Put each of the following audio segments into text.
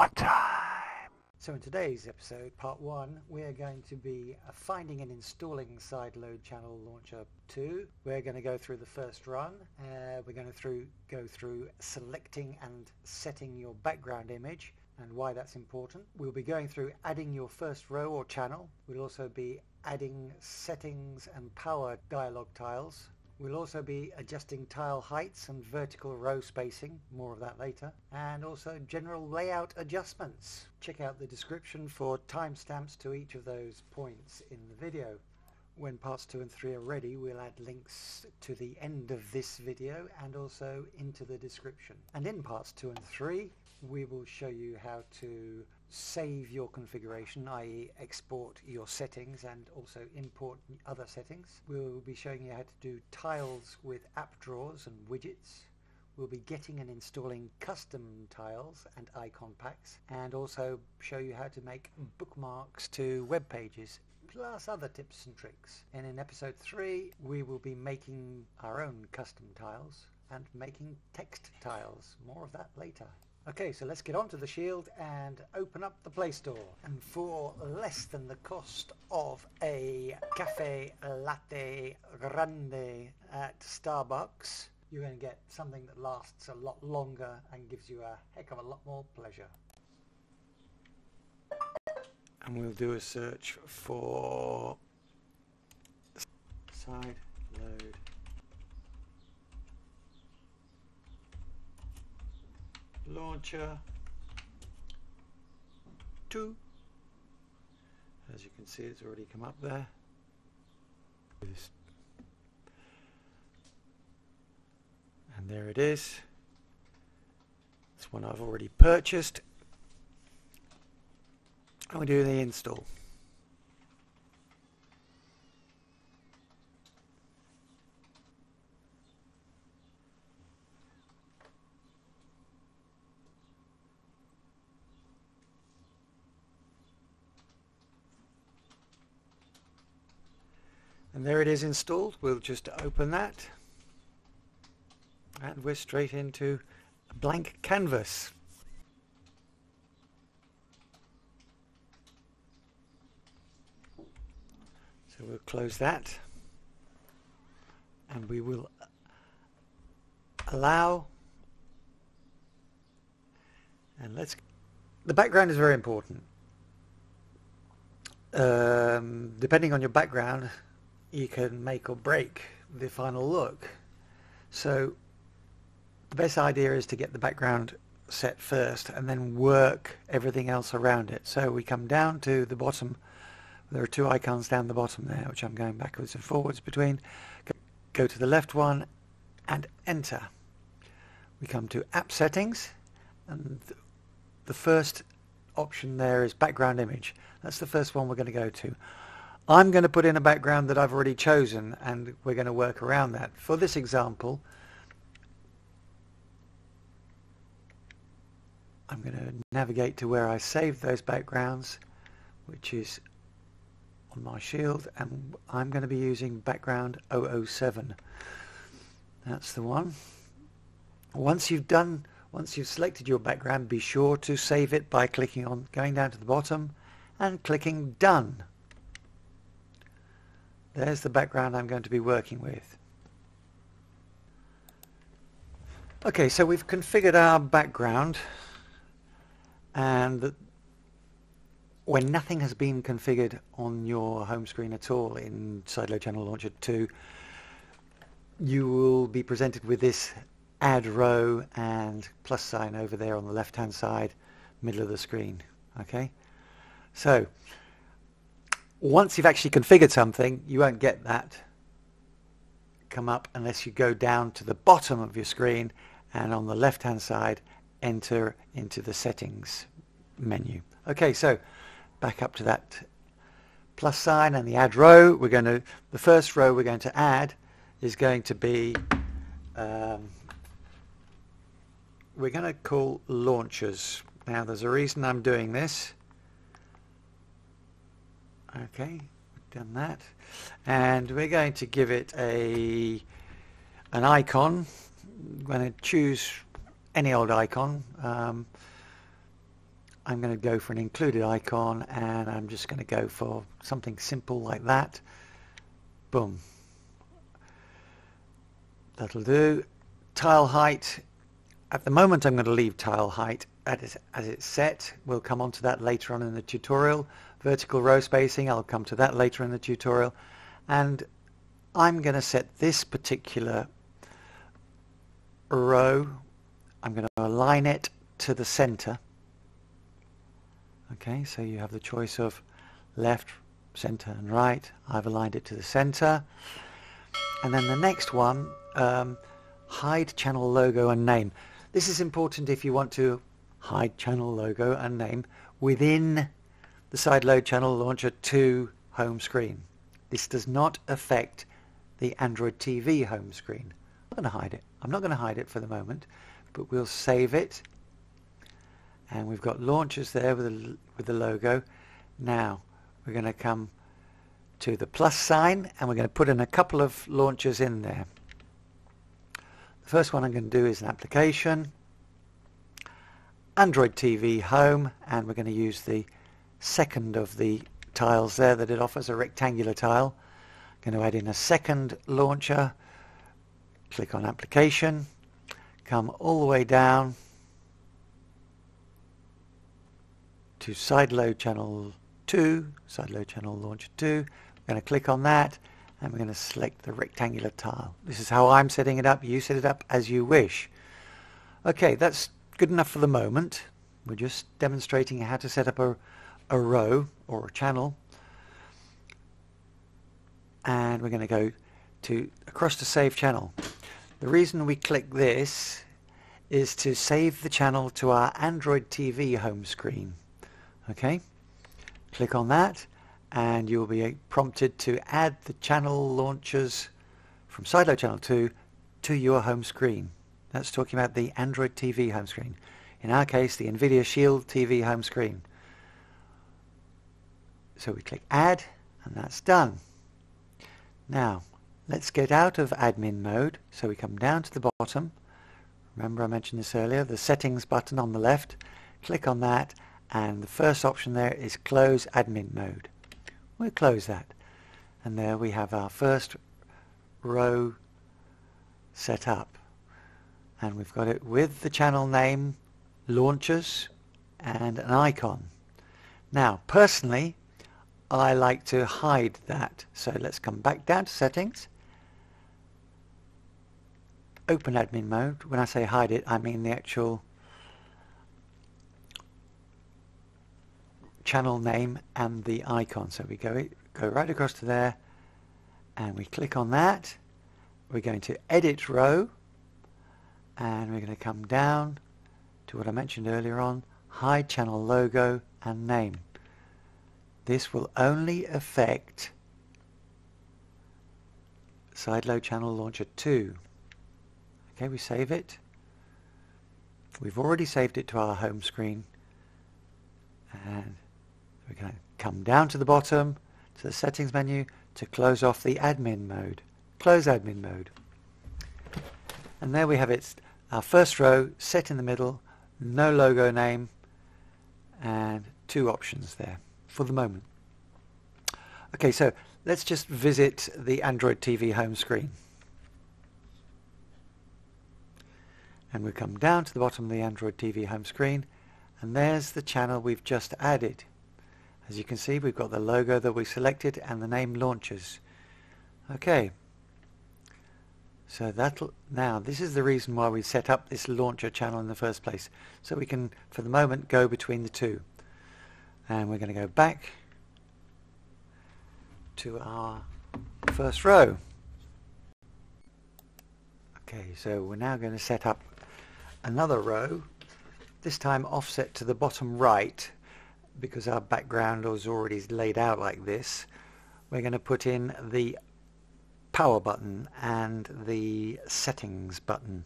Launcher time! So in today's episode, part 1, we are going to be finding and installing Sideload Channel Launcher 2. We're going to go through the first run. We're going to go through selecting and setting your background image and why that's important. We'll be going through adding your first row or channel. We'll also be adding settings and power dialog tiles. We'll also be adjusting tile heights and vertical row spacing, more of that later, and also general layout adjustments. Check out the description for timestamps to each of those points in the video. When parts 2 and 3 are ready, we'll add links to the end of this video and also into the description. And in parts 2 and 3, we will show you how to save your configuration, i.e. export your settings and also import other settings. We'll be showing you how to do tiles with app drawers and widgets. We'll be getting and installing custom tiles and icon packs, and also show you how to make bookmarks to web pages, plus other tips and tricks. And in episode 3, we will be making our own custom tiles and making text tiles. More of that later. Okay, so let's get onto the Shield and open up the Play Store. And for less than the cost of a cafe latte grande at Starbucks, you're going to get something that lasts a lot longer and gives you a heck of a lot more pleasure. And we'll do a search for Sideload Launcher 2. As you can see, it's already come up there. And there it is. It's one I've already purchased. And we do the install. And there it is installed. We'll just open that and we're straight into a blank canvas. So we'll close that and we will allow, and the background is very important. Depending on your background, you can make or break the final look. So the best idea is to get the background set first and then work everything else around it. So we come down to the bottom. There are 2 icons down the bottom there, which I'm going backwards and forwards between. Go to the left one and enter. We come to app settings, and the first option there is background image. That's the first one we're going to go to. I'm going to put in a background that I've already chosen, and we're going to work around that. For this example, I'm going to navigate to where I saved those backgrounds, which is on my Shield, and I'm going to be using background 007. That's the one. Once you've selected your background, be sure to save it by going down to the bottom and clicking Done. There's the background I'm going to be working with. Okay, so we've configured our background, and when nothing has been configured on your home screen at all in Sideload Channel Launcher 2, you will be presented with this add row and plus sign over there on the left hand side, middle of the screen. Okay, so once you've actually configured something, you won't get that come up unless you go down to the bottom of your screen and on the left hand side enter into the settings menu. Okay, so back up to that plus sign and the add row. The first row we're going to add is going to be we're going to call launchers. Now there's a reason I'm doing this. Okay, we've done that, and we're going to give it an icon. I'm going to choose any old icon. I'm going to go for an included icon, and I'm just going to go for something simple like that. Boom. That'll do. Tile height. At the moment I'm going to leave tile height as it's set. We'll come on to that later on in the tutorial. Vertical row spacing, I'll come to that later in the tutorial. And I'm going to set this particular row, I'm going to align it to the center. Okay, so you have the choice of left, center and right. I've aligned it to the center. And then the next one, hide channel logo and name. This is important if you want to hide channel logo and name within the Sideload Channel Launcher 2 home screen. This does not affect the Android TV home screen. I'm not going to hide it. I'm not going to hide it for the moment, but we'll save it. And we've got launchers there with the logo. Now we're going to come to the plus sign, and we're going to put in a couple of launchers in there. The first one I'm going to do is an application, Android TV Home, and we're going to use the second of the tiles there that it offers, a rectangular tile. I'm going to add in a second launcher, click on application, come all the way down to Sideload Channel 2, Sideload Channel Launcher 2. We're going to click on that, and we're going to select the rectangular tile. This is how I'm setting it up. You set it up as you wish. Okay, that's good enough for the moment. We're just demonstrating how to set up a row or a channel. And we're going to go to across to Save Channel. The reason we click this is to save the channel to our Android TV home screen. Okay, click on that, and you'll be prompted to add the channel launchers from Sideload Channel 2 to your home screen. That's talking about the Android TV home screen. In our case, the NVIDIA Shield TV home screen. So we click Add, and that's done. Now, let's get out of admin mode. So we come down to the bottom. Remember I mentioned this earlier, the Settings button on the left. Click on that, and the first option there is Close Admin Mode. We'll close that. And there we have our first row set up. And we've got it with the channel name, launchers, and an icon. Now, personally, I like to hide that. So let's come back down to Settings. Open admin mode. When I say hide it, I mean the actual channel name and the icon. So we go right across to there, and we click on that. We're going to edit row, and we're going to come down to what I mentioned earlier on, hide channel logo and name. This will only affect Sideload Channel Launcher 2. Okay, we save it. We've already saved it to our home screen, and we're going to come down to the bottom to the settings menu to close off the admin mode. Close admin mode. And there we have it, our first row set in the middle, no logo name, and two options there for the moment. Okay, so let's just visit the Android TV home screen. And we come down to the bottom of the Android TV home screen, and there's the channel we've just added. As you can see, we've got the logo that we selected and the name launchers. Okay, so now this is the reason why we set up this launcher channel in the first place, so we can for the moment go between the two. And we're going to go back to our first row. Okay, so we're now going to set up another row, this time offset to the bottom right, because our background was already laid out like this. We're going to put in the power button and the settings button.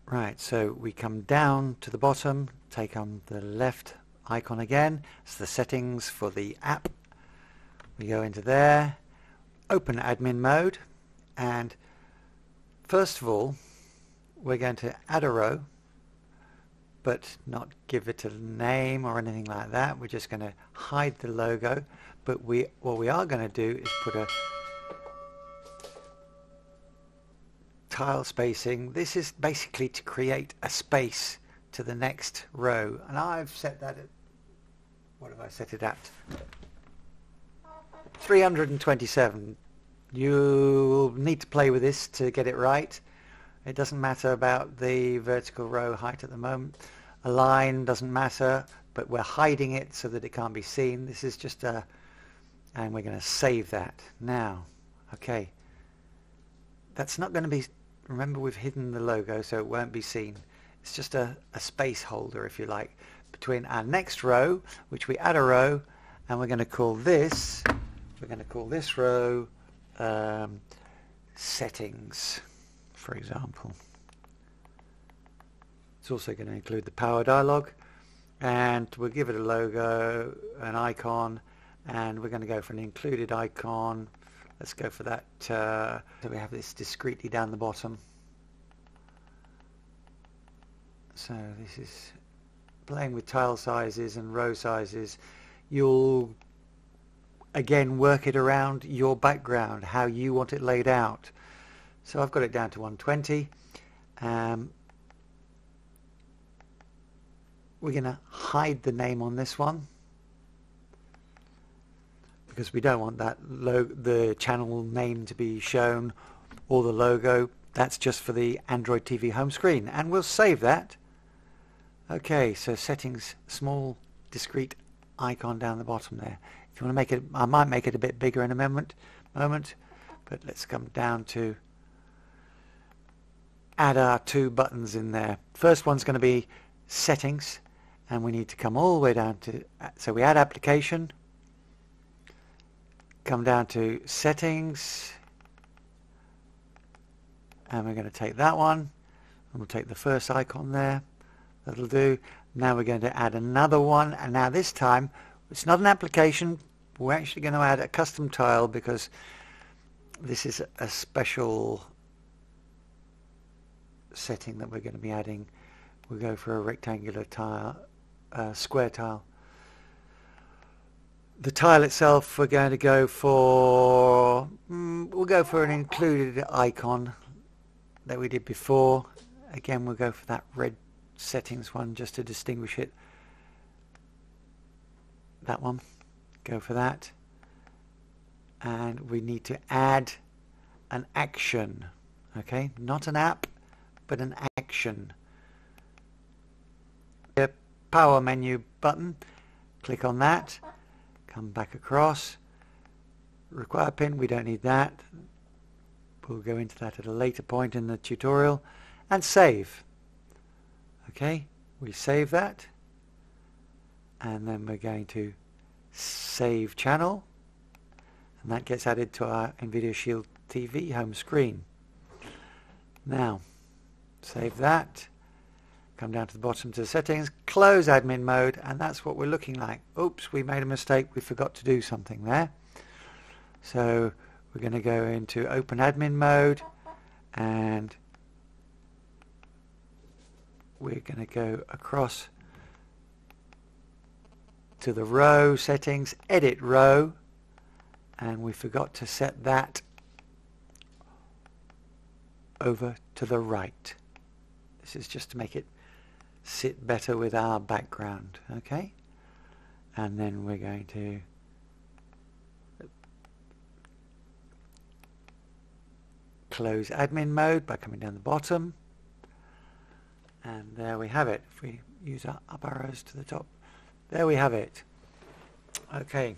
Right, so we come down to the bottom, take on the left icon again. It's the settings for the app. We go into there, open admin mode, and first of all, we're going to add a row but not give it a name or anything like that. We're just going to hide the logo, but what we are going to do is put a tile spacing. This is basically to create a space to the next row, and I've set that at, what have I set it at? 327. You'll need to play with this to get it right. It doesn't matter about the vertical row height at the moment. A line doesn't matter, but we're hiding it so that it can't be seen. This is just a, and we're going to save that now. Okay, that's not going to be, remember we've hidden the logo so it won't be seen. It's just a space holder, if you like, between our next row, which we add a row, and we're going to call this row settings, for example. It's also going to include the power dialog, and we'll give it a logo, an icon, and we're going to go for an included icon. Let's go for that. So we have this discreetly down the bottom. So this is playing with tile sizes and row sizes. You'll again work it around your background, how you want it laid out. So I've got it down to 120. We're going to hide the name on this one because we don't want that the channel name to be shown or the logo. That's just for the Android TV home screen, and we'll save that. Okay, so settings, small discrete icon down the bottom there. If you want to make it, I might make it a bit bigger in a moment, but let's come down to add our two buttons in there. First one's going to be settings, and we need to come all the way down to, so we add application, come down to settings, and we're going to take that one, and we'll take the first icon there. That'll do. Now we're going to add another one, and now this time it's not an application. We're actually going to add a custom tile because this is a special setting that we're going to be adding. We'll go for a rectangular tile, square tile. The tile itself, we're going to go for, we'll go for an included icon that we did before. Again, we'll go for that red settings one just to distinguish it. That one, go for that. And we need to add an action, okay? Not an app, but an action. The power menu button, click on that, come back across. Require pin, we don't need that. We'll go into that at a later point in the tutorial, and save. Okay, we save that, and then we're going to save channel, and that gets added to our NVIDIA Shield TV home screen. Now, save that, come down to the bottom to the settings, close admin mode, and that's what we're looking like. Oops, we made a mistake, we forgot to do something there. So we're going to go into open admin mode, and we're going to go across to the row settings, edit row, and we forgot to set that over to the right. This is just to make it sit better with our background, okay? And then we're going to close admin mode by coming down the bottom. And there we have it. If we use our up arrows to the top, there we have it. Okay.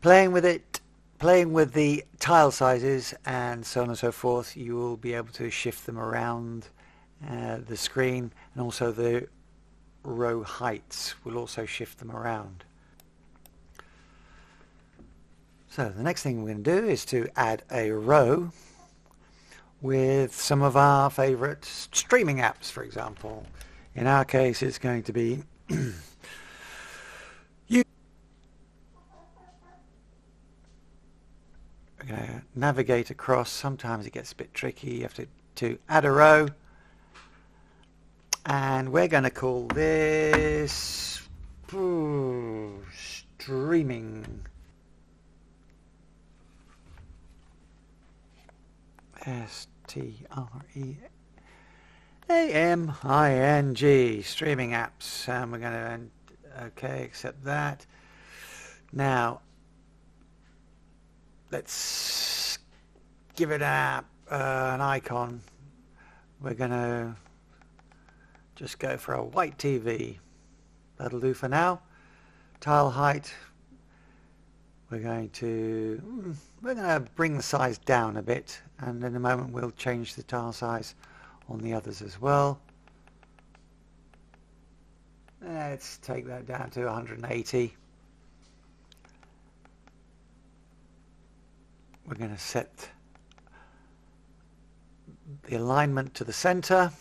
Playing with it, playing with the tile sizes and so on and so forth, you will be able to shift them around the screen, and also the row heights will also shift them around. So the next thing we're going to do is to add a row with some of our favorite streaming apps, for example. In our case, it's going to be you. We're going to navigate across. Sometimes it gets a bit tricky. You have to add a row, and we're going to call this streaming. STREAMING, streaming apps, and we're going to okay, accept that. Now let's give it an icon. We're going to just go for a white TV. That'll do for now. Tile height, we're going to bring the size down a bit, and in a moment we'll change the tile size on the others as well. Let's take that down to 180. We're going to set the alignment to the center.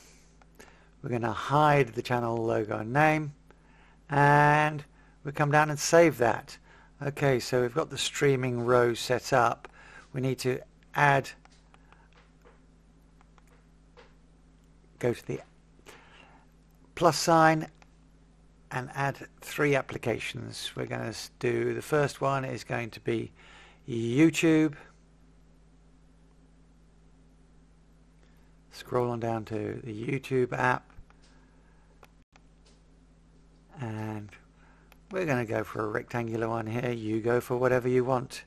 We're going to hide the channel logo and name, and we'll come down and save that. Okay, so we've got the streaming row set up. We need to go to the plus sign and add 3 applications. We're going to do, the first one is going to be YouTube. Scroll on down to the YouTube app, and we're going to go for a rectangular one here. You go for whatever you want.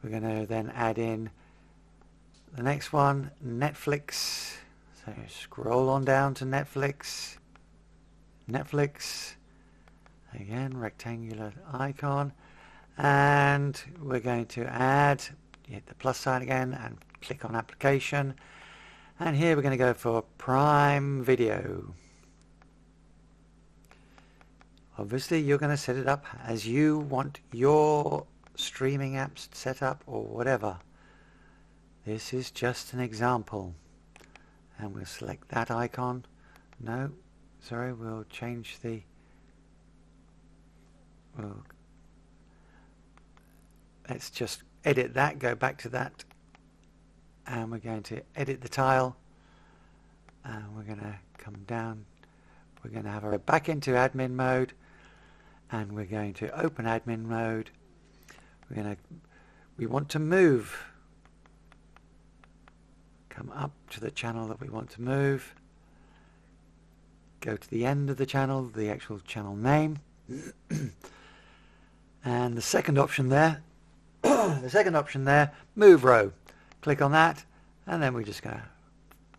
We're going to then add in the next one, Netflix. So scroll on down to Netflix. Netflix. Again, rectangular icon. And we're going to hit the plus sign again and click on application. And here we're going to go for Prime Video. Obviously you're going to set it up as you want your streaming apps set up or whatever. This is just an example. And we'll select that icon. No, sorry, we'll change the... let's just edit that, go back to that. And we're going to edit the tile. And we're going to come down. We're going to have a back into admin mode. And we're going to open admin mode. We want to move. Come up to the channel that we want to move. Go to the end of the channel, the actual channel name. And the second option there, move row. Click on that, and then we're just going to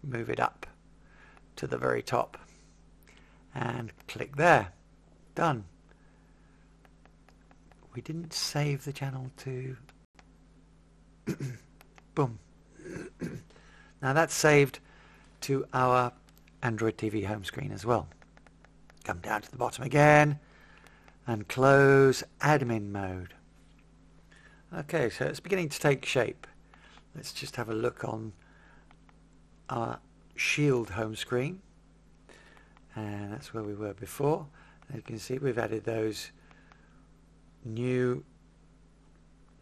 move it up to the very top. And click there. Done. We didn't save the channel to... boom. Now that's saved to our Android TV home screen as well. Come down to the bottom again and close admin mode. Okay, so it's beginning to take shape. Let's just have a look on our Shield home screen. And that's where we were before. As you can see, we've added those new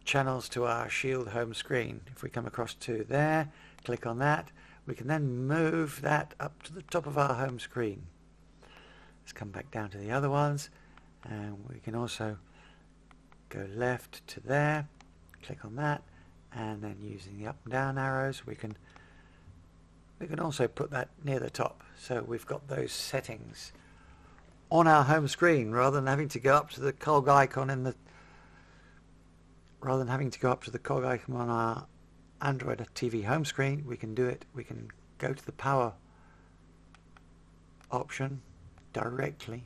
channels to our Shield home screen. If we come across to there, click on that, we can then move that up to the top of our home screen. Let's come back down to the other ones, and we can also go left to there, click on that, and then using the up and down arrows we can also put that near the top, so we've got those settings on our home screen rather than having to go up to the cog icon on our Android TV home screen. We can do it. We can go to the power option directly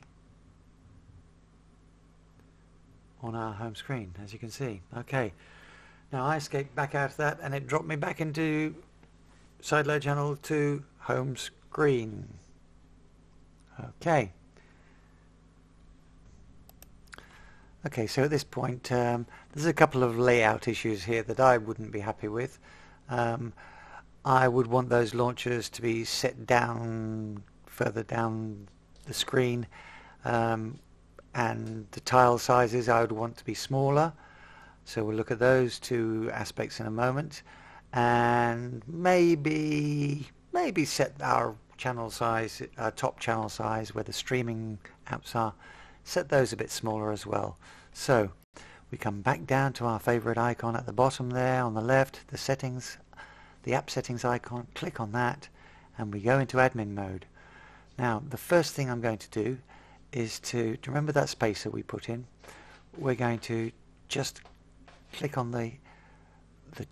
on our home screen, as you can see. Okay, now I escaped back out of that and it dropped me back into Sideload Channel 2 home screen. Okay, so at this point there's a couple of layout issues here that I wouldn't be happy with. I would want those launchers to be set down further down the screen, and the tile sizes I would want to be smaller. So we'll look at those two aspects in a moment, and maybe set our channel size, top channel size where the streaming apps are, set those a bit smaller as well. So we come back down to our favorite icon at the bottom there on the left, the settings, the app settings icon, click on that, and we go into admin mode. Now the first thing I'm going to do is to remember that spacer we put in. We're going to just click on the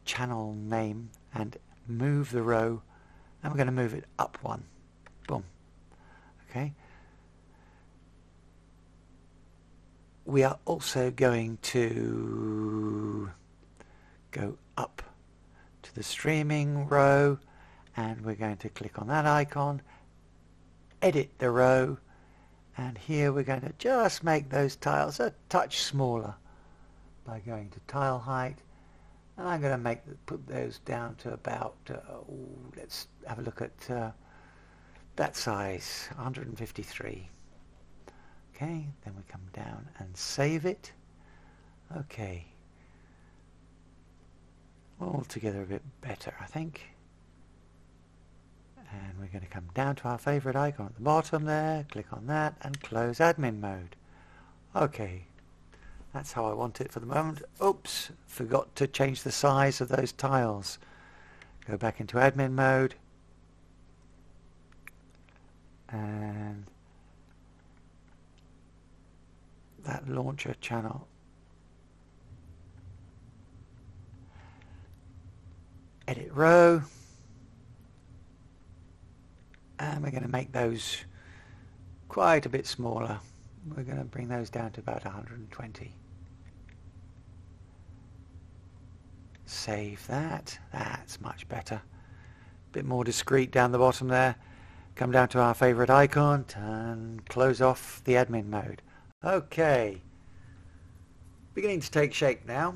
channel name and move the row, and we're going to move it up one. Boom. Okay. We are also going to go up to the streaming row, and we're going to click on that icon, edit the row, and here we're going to just make those tiles a touch smaller by going to tile height, and I'm going to put those down to about let's have a look at that size, 153. Okay, then we come down and save it. Okay, all together a bit better, I think. And we're going to come down to our favorite icon at the bottom there, click on that, and close admin mode. Okay, that's how I want it for the moment. Oops, forgot to change the size of those tiles. Go back into admin mode, and that launcher channel, edit row, and we're going to make those quite a bit smaller. We're going to bring those down to about 120. Save that. That's much better. A bit more discreet down the bottom there. Come down to our favorite icon and close off the admin mode. Okay. Beginning to take shape now.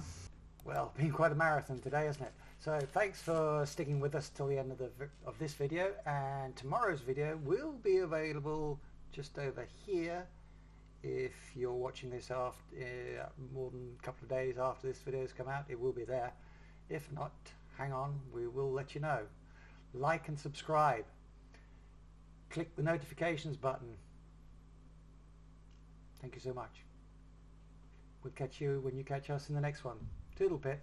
Well, been quite a marathon today, hasn't it? So thanks for sticking with us till the end of this video, and tomorrow's video will be available just over here. If you're watching this after more than a couple of days after this video has come out, it will be there. If not, hang on, we will let you know. Like and subscribe. Click the notifications button. Thank you so much. We'll catch you when you catch us in the next one. Toodle pip.